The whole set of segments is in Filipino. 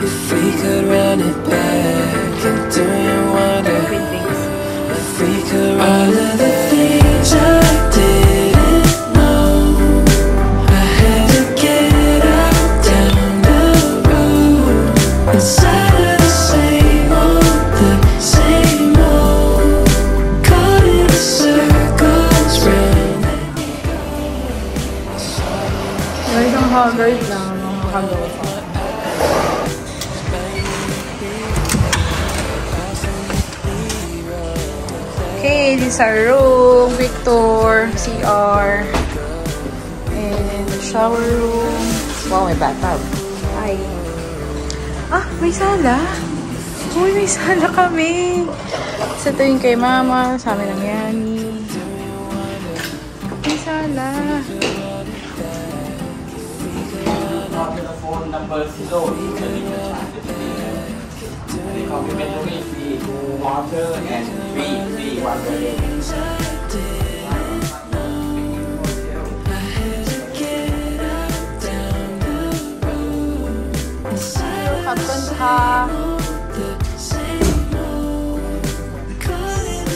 If we could run it back, and do you wonder if we could all of the things I didn't know? I had to get out down the road, inside of the same old, caught in the circles round. Guys, ang haggard na mga kagawa pa. Okay, this is our room, Victor, CR, and the shower room. Wow, may bathtub. Ay. Ah, may sala. Uy, may sala kami. So, ito yung kay mama, sa amin ang yani. May sala. Phone number 0 the complimentary free water and free water. Kapanta.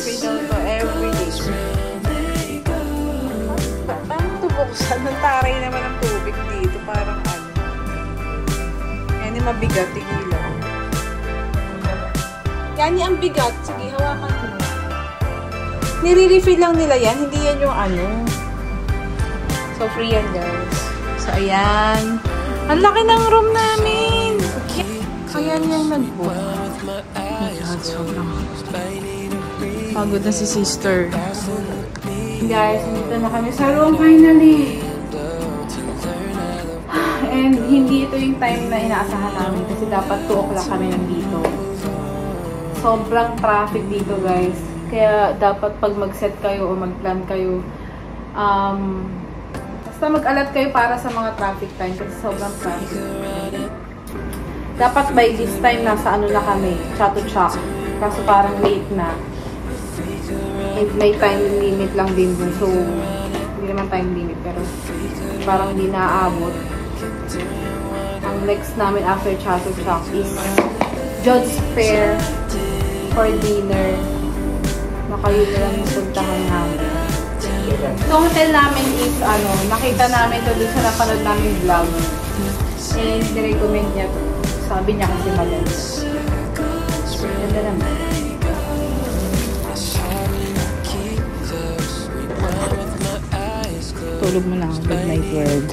Freedom to every day. Parang tubuksan. Nantaray naman ang tubig dito. Parang ano. Yan yung mabigat. Tigilan. Yan yung ang bigat. Sige, hawakan mo. Nire-refill lang nila yan. Hindi yan yung ano. So, free yan guys. So, ayan. Ang laki ng room namin. Ayan yung nag-book. Oh my God, sobrang pagod na si sister. Guys, nandito na kami sa room finally. And hindi ito yung time na inaasahan namin kasi dapat 2 o'clock kami nandito. Sobrang traffic dito guys. Kaya dapat pag mag-set kayo o mag-plan kayo, basta mag-alat kayo para sa mga traffic time kasi sobrang traffic. Dapat by this time nasa ano na kami, Chatuchak. Kaso parang late na. And may time limit lang din dun. So, hindi naman time limit pero parang hindi naaabot. Ang next namin after Chatuchak is Judge Fair for dinner. Na kayo na lang yung puntahan namin. So, hotel namin is, ano, nakita namin ito dun sa napanood namin vlog. And, nirecommend niya ito. Sabi niya kasi maganda. Ganda naman. Tulog mo na. Good night, world.